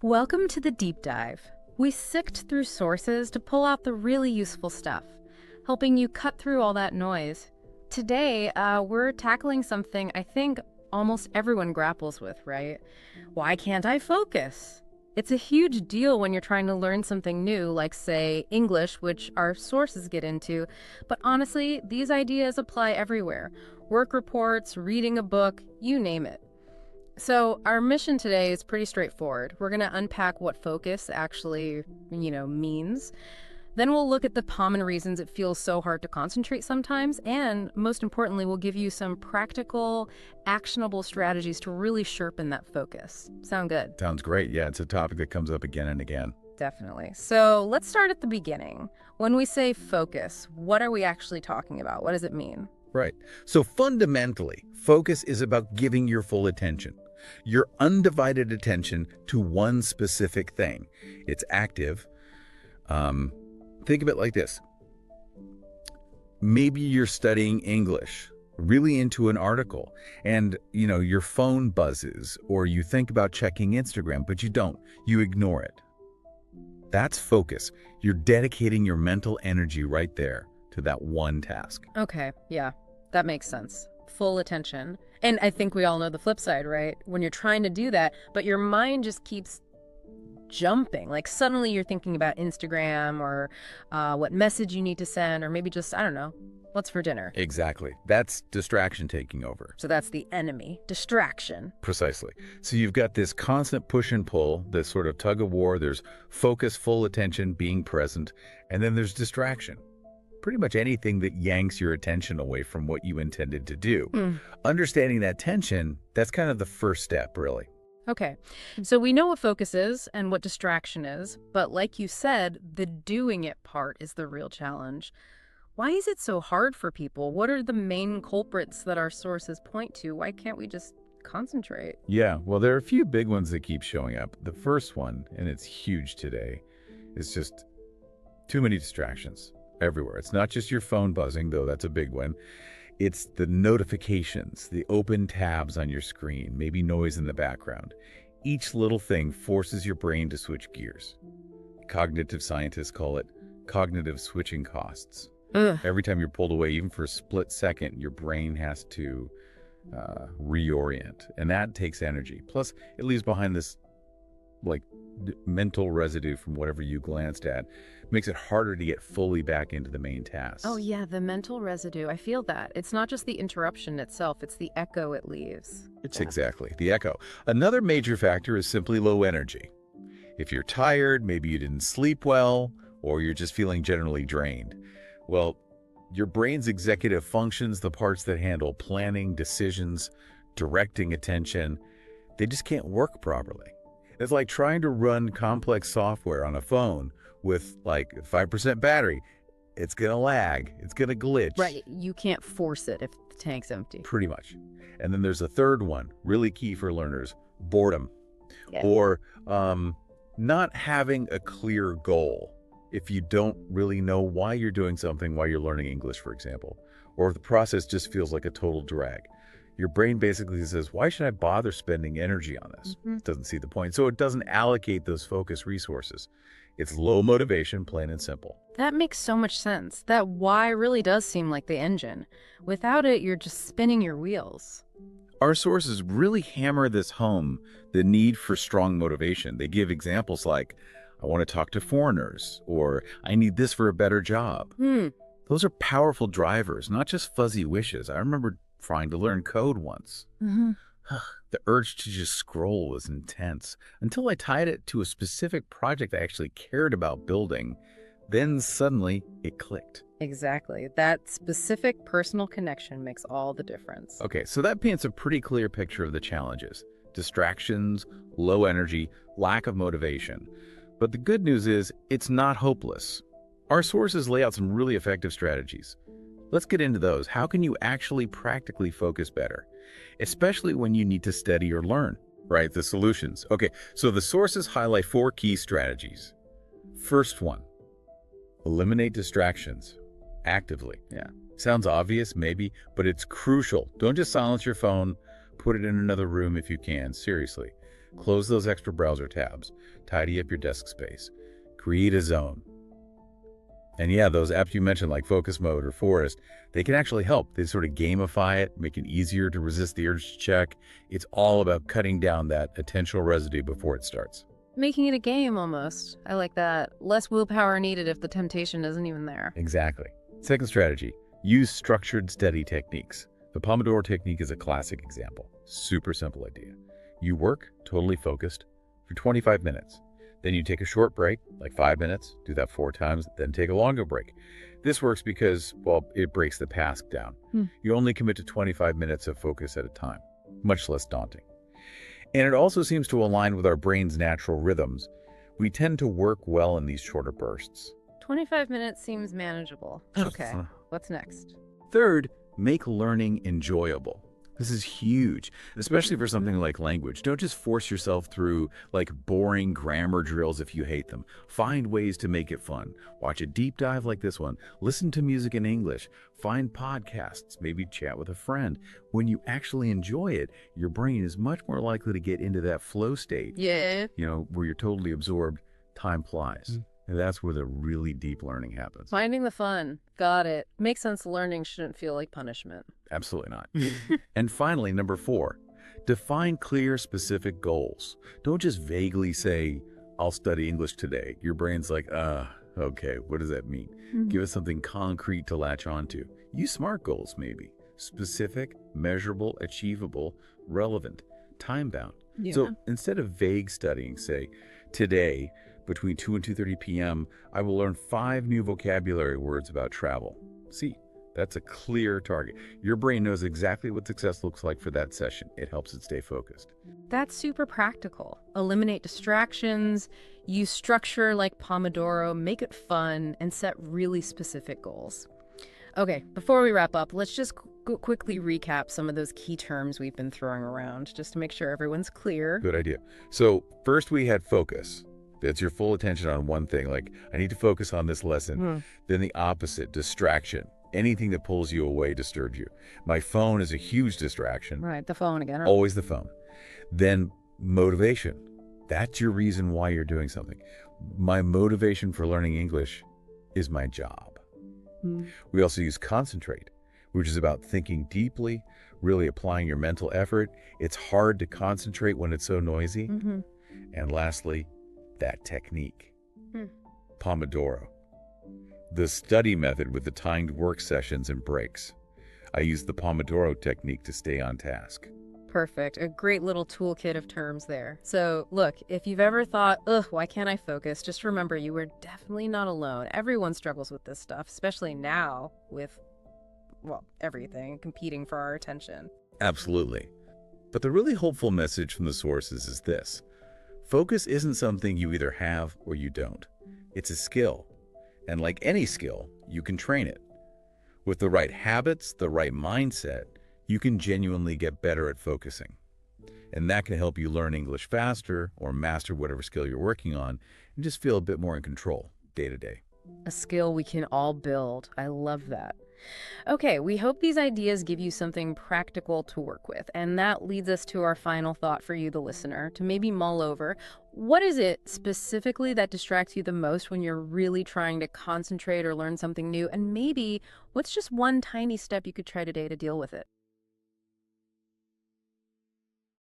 Welcome to the deep dive. We sift through sources to pull out the really useful stuff, helping you cut through all that noise. Today, we're tackling something I think almost everyone grapples with, right? Why can't I focus? It's a huge deal when you're trying to learn something new, like, say, English, which our sources get into. But honestly, these ideas apply everywhere. Work reports, reading a book, you name it. So our mission today is pretty straightforward. We're going to unpack what focus actually, means. Then we'll look at the common reasons it feels so hard to concentrate sometimes. And most importantly, we'll give you some practical, actionable strategies to really sharpen that focus. Sound good? Sounds great. Yeah, it's a topic that comes up again and again. Definitely. So let's start at the beginning. When we say focus, what are we actually talking about? What does it mean? Right. So fundamentally, focus is about giving your full attention, your undivided attention to one specific thing. It's active. Think of it like this. Maybe you're studying English, really into an article, and your phone buzzes, or you think about checking Instagram, but you don't. You ignore it. That's focus. You're dedicating your mental energy right there to that one task. Okay, yeah, that makes sense. Full attention. And I think we all know the flip side, right? When you're trying to do that, but your mind just keeps jumping. Like suddenly you're thinking about Instagram or what message you need to send, or maybe just, I don't know, what's for dinner. Exactly. That's distraction taking over. So that's the enemy, distraction. Precisely. So you've got this constant push and pull, this sort of tug of war. There's focus, full attention, being present, and then there's distraction. Pretty much anything that yanks your attention away from what you intended to do. Understanding that tension, that's kind of the first step, really. Okay, so we know what focus is and what distraction is, but like you said, the doing it part is the real challenge. Why is it so hard for people? What are the main culprits that our sources point to? Why can't we just concentrate? Yeah, well, there are a few big ones that keep showing up. The first one, and it's huge today, is just too many distractions everywhere. It's not just your phone buzzing, though that's a big one. It's the notifications, the open tabs on your screen, maybe noise in the background. Each little thing forces your brain to switch gears. Cognitive scientists call it cognitive switching costs. Every time you're pulled away, even for a split second, your brain has to reorient, and that takes energy. Plus, it leaves behind this mental residue from whatever you glanced at. Makes it harder to get fully back into the main task. Oh yeah, the mental residue. I feel that. It's not just the interruption itself, it's the echo it leaves. It's exactly the echo. Another major factor is simply low energy. If you're tired, maybe you didn't sleep well, or you're just feeling generally drained. Well, your brain's executive functions, the parts that handle planning, decisions, directing attention, they just can't work properly. It's like trying to run complex software on a phone with 5% battery. It's going to lag. It's going to glitch. Right. You can't force it if the tank's empty. Pretty much. And then there's a third one, really key for learners, boredom. Yeah. Or not having a clear goal. If you don't really know why you're doing something, why you're learning English, for example, or if the process just feels like a total drag. Your brain basically says, why should I bother spending energy on this? It doesn't see the point. So it doesn't allocate those focus resources. It's low motivation, plain and simple. That makes so much sense. That why really does seem like the engine. Without it, you're just spinning your wheels. Our sources really hammer this home, the need for strong motivation. They give examples like, I want to talk to foreigners, or I need this for a better job. Those are powerful drivers, not just fuzzy wishes. I remember trying to learn code once. The urge to just scroll was intense until I tied it to a specific project I actually cared about building. Then suddenly it clicked. Exactly. That specific personal connection makes all the difference. Okay, so that paints a pretty clear picture of the challenges. Distractions, low energy, lack of motivation. But the good news is it's not hopeless. Our sources lay out some really effective strategies. Let's get into those. How can you actually practically focus better? Especially when you need to study or learn, right? The solutions. Okay, so the sources highlight 4 key strategies. First one, eliminate distractions actively. Yeah, sounds obvious maybe, but it's crucial. Don't just silence your phone. Put it in another room if you can, seriously. Close those extra browser tabs. Tidy up your desk space. Create a zone. And yeah, those apps you mentioned like Focus Mode or Forest, they can actually help. They sort of gamify it, make it easier to resist the urge to check. It's all about cutting down that attentional residue before it starts. Making it a game almost. I like that. Less willpower needed if the temptation isn't even there. Exactly. Second strategy, use structured, steady techniques. The Pomodoro technique is a classic example. Super simple idea. You work, totally focused, for 25 minutes. Then you take a short break, like 5 minutes, do that 4 times, then take a longer break. This works because, well, it breaks the task down. You only commit to 25 minutes of focus at a time, much less daunting. And it also seems to align with our brain's natural rhythms. We tend to work well in these shorter bursts. 25 minutes seems manageable. Okay, what's next? Third, make learning enjoyable. This is huge, especially for something like language. Don't just force yourself through like boring grammar drills if you hate them. Find ways to make it fun. Watch a deep dive like this one. Listen to music in English. Find podcasts. Maybe chat with a friend. When you actually enjoy it, your brain is much more likely to get into that flow state. Yeah. Where you're totally absorbed. Time flies. And that's where the really deep learning happens. Finding the fun. Got it. Makes sense learning shouldn't feel like punishment. Absolutely not. And finally, number 4, define clear, specific goals. Don't just vaguely say, I'll study English today. Your brain's like, okay, what does that mean? Give us something concrete to latch onto. Use SMART goals, maybe. Specific, measurable, achievable, relevant, time-bound. Yeah. So instead of vague studying, say, today, between 2 and 2:30 p.m., I will learn 5 new vocabulary words about travel. See, that's a clear target. Your brain knows exactly what success looks like for that session. It helps it stay focused. That's super practical. Eliminate distractions, use structure like Pomodoro, make it fun, and set really specific goals. Okay, before we wrap up, let's just quickly recap some of those key terms we've been throwing around, just to make sure everyone's clear. Good idea. So first we had focus. That's your full attention on one thing, like I need to focus on this lesson. Then the opposite, distraction. Anything that pulls you away disturbs you. My phone is a huge distraction. Right, the phone again. Always the phone. Then motivation. That's your reason why you're doing something. My motivation for learning English is my job. We also use concentrate, which is about thinking deeply, really applying your mental effort. It's hard to concentrate when it's so noisy. And lastly, that technique. Pomodoro. The study method with the timed work sessions and breaks. I use the Pomodoro technique to stay on task. Perfect. A great little toolkit of terms there. So look, if you've ever thought, ugh, why can't I focus? Just remember you were definitely not alone. Everyone struggles with this stuff, especially now with, well, everything competing for our attention. Absolutely. But the really hopeful message from the sources is this. Focus isn't something you either have or you don't. It's a skill. And like any skill, you can train it. With the right habits, the right mindset, you can genuinely get better at focusing. And that can help you learn English faster or master whatever skill you're working on and just feel a bit more in control day to day. A skill we can all build. I love that. Okay, we hope these ideas give you something practical to work with. And that leads us to our final thought for you, the listener, to maybe mull over. What is it specifically that distracts you the most when you're really trying to concentrate or learn something new? And maybe what's just one tiny step you could try today to deal with it?